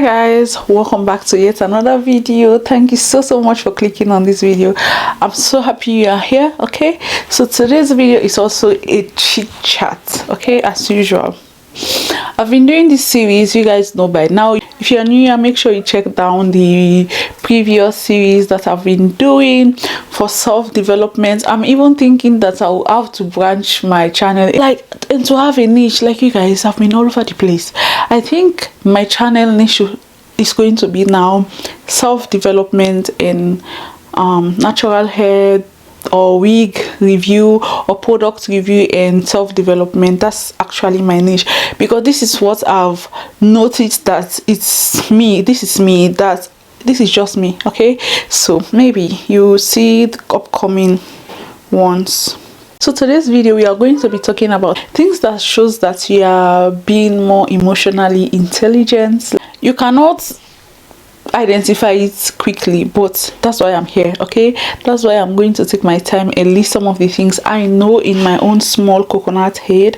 guys, welcome back to yet another video. Thank you so much for clicking on this video. I'm so happy you are here. Okay, so today's video is also a chit chat, okay, as usual. I've been doing this series, you guys know by now. If you're new here, make sure you check down the previous series that I've been doing for self-development. I'm even thinking that I'll have to branch my channel, like, and to have a niche. Like, you guys have been all over the place. I think my channel niche is going to be now self-development in natural hair or wig review or product review and self-development. That's actually my niche, because this is what I've noticed, that it's me, this is me, that this is just me. Okay, so maybe you see the upcoming ones. So today's video we are going to be talking about things that shows that you are being more emotionally intelligent. You cannot identify it quickly, but that's why I'm here. Okay, that's why I'm going to take my time and list some of the things I know in my own small coconut head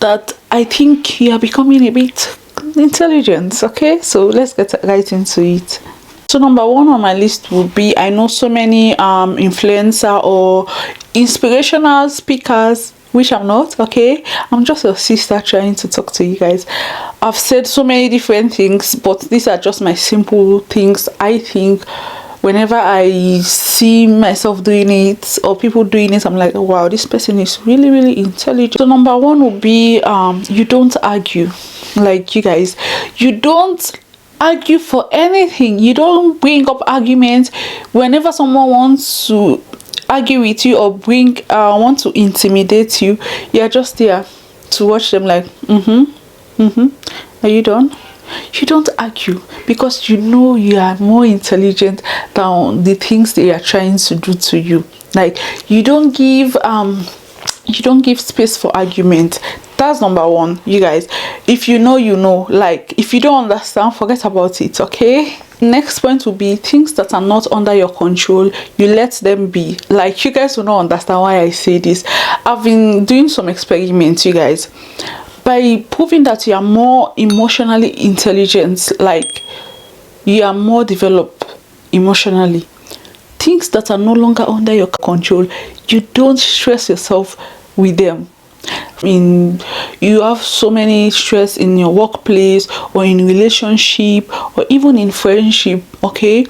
that I think you are becoming a bit intelligent. Okay, so let's get right into it. So number one on my list would be, I know so many influencer or inspirational speakers, which I'm not. Okay, I'm just a sister trying to talk to you guys. I've said so many different things, but these are just my simple things I think whenever I see myself doing it or people doing it, I'm like, wow, this person is really intelligent. So number one would be you don't argue. Like, you guys, you don't argue for anything. You don't bring up arguments whenever someone wants to argue with you or want to intimidate you. You're just there to watch them, like, are you done? You don't argue, because you know you are more intelligent than the things they are trying to do to you. Like, you don't give space for argument. That's number one, you guys. If you know, you know. Like, if you don't understand, forget about it. Okay, next point will be things that are not under your control, you let them be. Like, you guys will not understand why I say this. I've been doing some experiments, you guys, by proving that you are more emotionally intelligent, like you are more developed emotionally. Things that are no longer under your control, you don't stress yourself with them. I mean, you have so many stress in your workplace or in relationship or even in friendship, okay,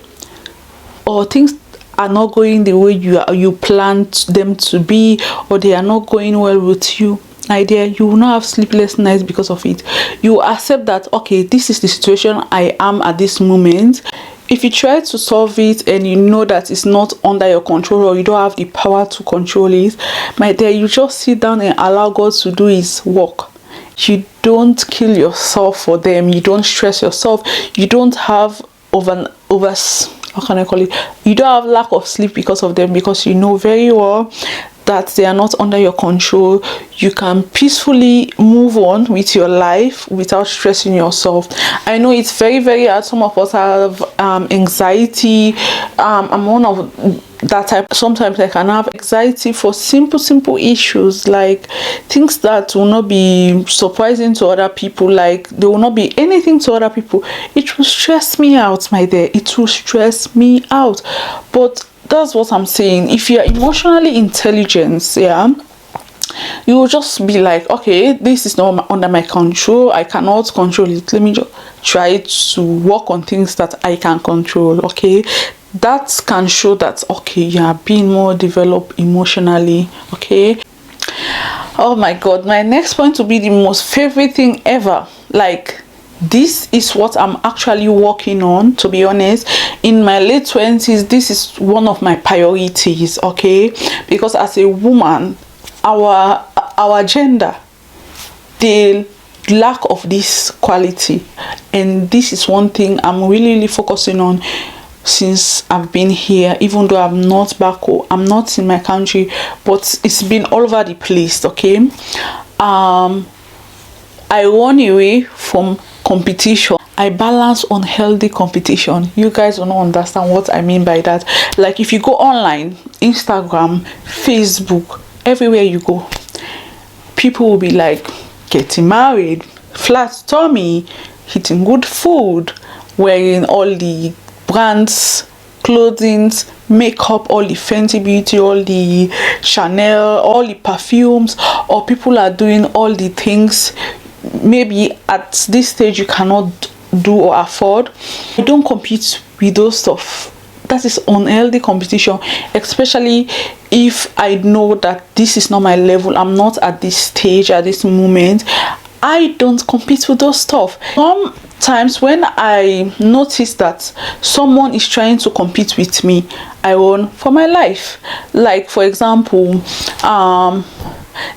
or things are not going the way you planned them to be, or they are not going well with you. Idea, you will not have sleepless nights because of it. You accept that, okay, this is the situation I am at this moment. If you try to solve it and you know that it's not under your control or you don't have the power to control it, my dear, you just sit down and allow God to do his work. You don't kill yourself for them. You don't stress yourself. You don't have how can I call it? You don't have lack of sleep because of them, because you know very well that they are not under your control. You can peacefully move on with your life without stressing yourself. I know it's very hard. Some of us have anxiety. I'm one of that type. Sometimes I can have anxiety for simple issues, like things that will not be surprising to other people, like they will not be anything to other people. It will stress me out, my dear. It will stress me out. But that's what I'm saying. If you're emotionally intelligent, yeah, you will just be like, okay, this is not under my control. I cannot control it. Let me just try to work on things that I can control. Okay, that can show that, okay, you are being more developed emotionally. Okay. Oh my God, my next point will be the most favorite thing ever. Like, this is what I'm actually working on, to be honest. In my late 20s, this is one of my priorities. Okay, because as a woman, our gender, the lack of this quality, and this is one thing I'm really focusing on since I've been here. Even though I'm not back home, I'm not in my country, but it's been all over the place. Okay, I run away from competition. I balance unhealthy competition. You guys will not understand what I mean by that. Like, if you go online, Instagram, Facebook, everywhere you go, people will be like getting married, flat tummy, eating good food, wearing all the brands clothing, makeup, all the Fenty Beauty, all the Chanel, all the perfumes, or people are doing all the things maybe at this stage you cannot do or afford. I don't compete with those stuff. That is unhealthy competition, especially if I know that this is not my level. I'm not at this stage at this moment. I don't compete with those stuff. Sometimes when I notice that someone is trying to compete with me, I run for my life. Like for example,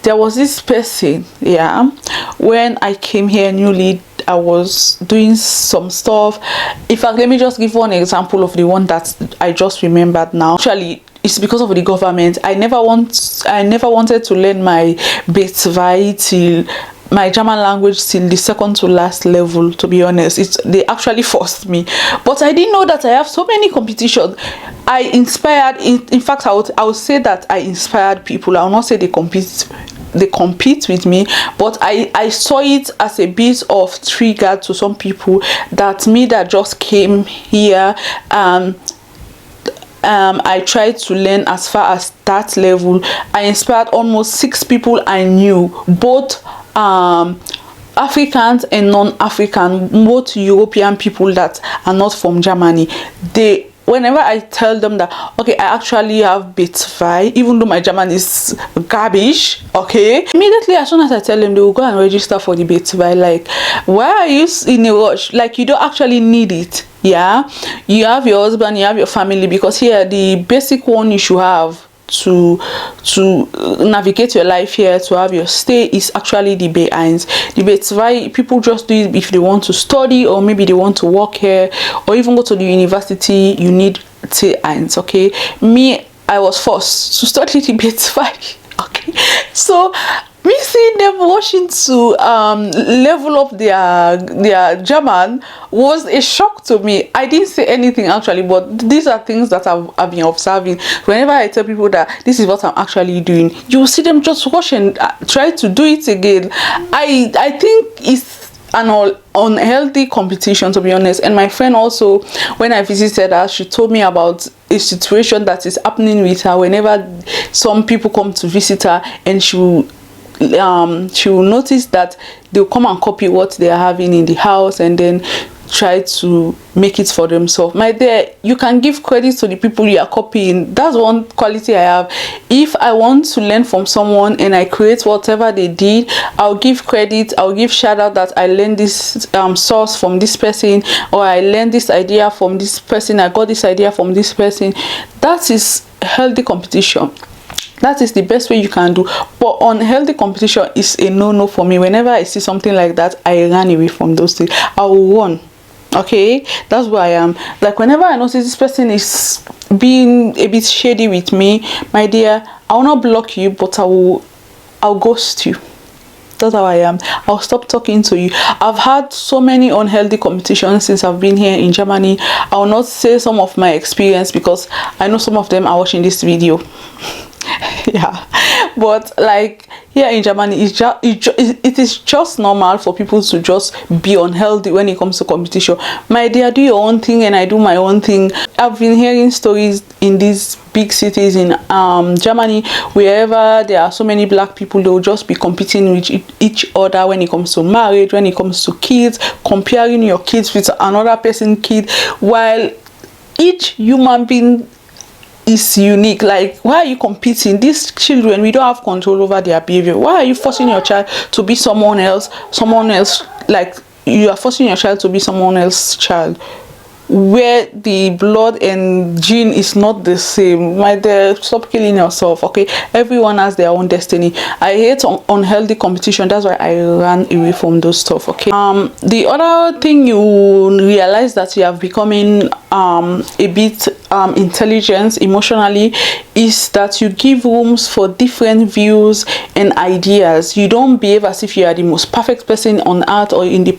there was this person, yeah, when I came here newly, I was doing some stuff. In fact, let me just give one example of the one that I just remembered now. Actually, it's because of the government. I never wanted to learn my Braids till my German language till the second to last level, to be honest. They actually forced me, but I didn't know that I have so many competitions. I inspired, in fact, I would say that I inspired people. I will not say they compete with me, but I saw it as a bit of trigger to some people that me that just came here, I tried to learn as far as that level. I inspired almost 6 people I knew, both Africans and non-African, both European people that are not from Germany. Whenever I tell them that, okay, I actually have Braids, even though my German is garbage, okay, immediately as soon as I tell them, they will go and register for the Braids. Like, why are you in a rush? Like, you don't actually need it. Yeah, you have your husband, you have your family, because here the basic one you should have to navigate your life here, to have your stay, is actually the Braids. The Braids, people just do it if they want to study, or maybe they want to work here, or even go to the university. You need Braids, okay? Me, I was forced to study the Braids, okay? So me seeing them rushing to level up their German was a shock to me. I didn't say anything actually, but these are things that I've been observing. Whenever I tell people that this is what I'm actually doing, you will see them just rush and try to do it again. I think it's an unhealthy competition, to be honest. And my friend also, when I visited her, she told me about a situation that is happening with her whenever some people come to visit her, and she will notice that they'll come and copy what they are having in the house and then try to make it for themselves. My dear, you can give credit to the people you are copying. That's one quality I have. If I want to learn from someone and I create whatever they did, I'll give credit, I'll give shout out that I learned this source from this person, or I learned this idea from this person, I got this idea from this person. That is healthy competition. That is the best way you can do. But unhealthy competition is a no-no for me. Whenever I see something like that, I run away from those things. I will run. Okay, that's where I am. Like whenever I notice this person is being a bit shady with me, my dear, I will not block you, but I'll ghost you. That's how I am. I'll stop talking to you. I've had so many unhealthy competitions since I've been here in Germany. I will not say some of my experience because I know some of them are watching this video. Yeah, but like here in Germany, it is just normal for people to just be unhealthy when it comes to competition. My dear, do your own thing and I do my own thing. I've been hearing stories in these big cities in Germany, wherever there are so many black people, they'll just be competing with each other when it comes to marriage, when it comes to kids, comparing your kids with another person's kid, while each human being is unique. Like, why are you competing? These children, we don't have control over their behavior. Why are you forcing your child to be someone else? Like, you are forcing your child to be someone else's child, where the blood and gene is not the same. My dear, stop killing yourself, okay? Everyone has their own destiny. I hate unhealthy competition. That's why I ran away from those stuff, okay? The other thing you realize that you have becoming a bit intelligent emotionally is that you give rooms for different views and ideas. You don't behave as if you are the most perfect person on earth or in the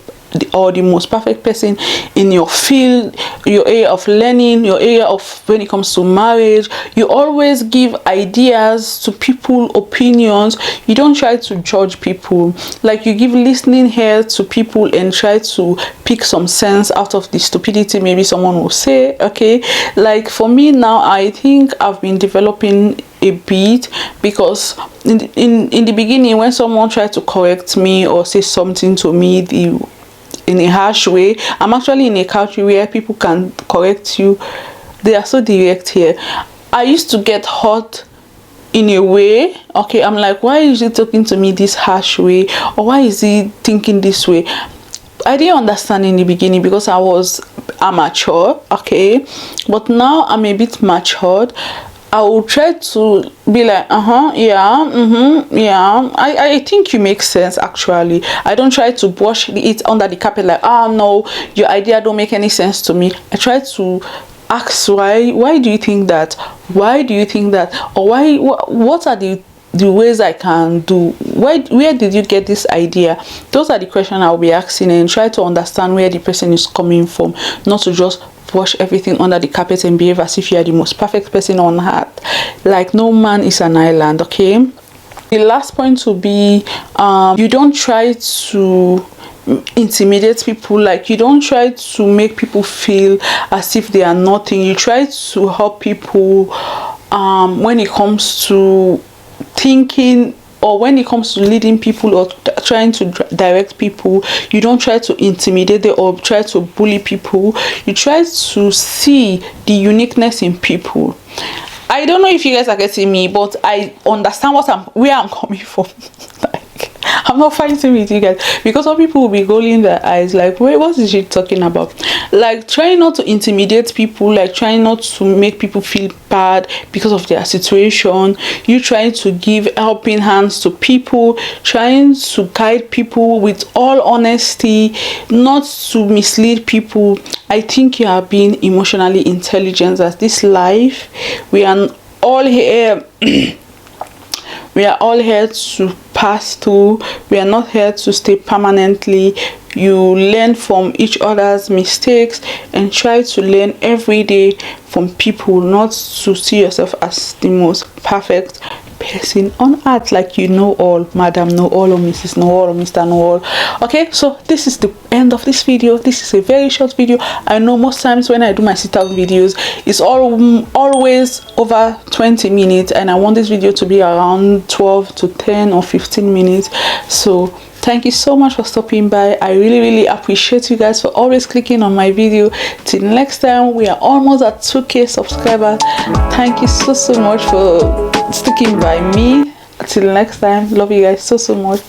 or the most perfect person in your field, your area of learning, your area of when it comes to marriage. You always give ideas to people, opinions. You don't try to judge people. Like, you give listening ear to people and try to pick some sense out of the stupidity maybe someone will say. Okay, like for me now, I think I've been developing a bit, because in the beginning, when someone tried to correct me or say something to me in a harsh way, I'm actually in a country where people can correct you. They are so direct here. I used to get hurt in a way. Okay, I'm like, why is he talking to me this harsh way, or why is he thinking this way? I didn't understand in the beginning because I was amateur. Okay, but now I'm a bit matured. I will try to be like, yeah, yeah, I think you make sense. Actually, I don't try to brush it under the carpet like, oh no, your idea don't make any sense to me. I try to ask, why do you think that? Why do you think that? Or why, what are the ways I can do? Where did you get this idea? Those are the questions I'll be asking, and try to understand where the person is coming from, not to just wash everything under the carpet and behave as if you are the most perfect person on earth. Like, no man is an island. Okay, the last point will be you don't try to intimidate people. Like, you don't try to make people feel as if they are nothing. You try to help people when it comes to thinking, or when it comes to leading people or trying to direct people. You don't try to intimidate them or try to bully people. You try to see the uniqueness in people. I don't know if you guys are getting me, but I understand where I'm coming from. Like, I'm not fighting with you guys, because some people will be rolling their eyes like, wait, what is she talking about? Like, trying not to intimidate people, like trying not to make people feel bad because of their situation. You trying to give helping hands to people, trying to guide people with all honesty, not to mislead people. I think you are being emotionally intelligent. As this life, we are all here we are all here to pass through. We are not here to stay permanently. You learn from each other's mistakes and try to learn every day from people, not to see yourself as the most perfect person on earth. Like, you know all, madam know all, or mrs know all, or mr know all. Okay, so this is the end of this video. This is a very short video. I know most times when I do my sit-down videos, it's always over 20 minutes, and I want this video to be around 12 to 10 or 15 minutes. So thank you so much for stopping by. I really appreciate you guys for always clicking on my video. Till next time, we are almost at 2K subscribers. Thank you so much for sticking by me. Till next time, love you guys so much.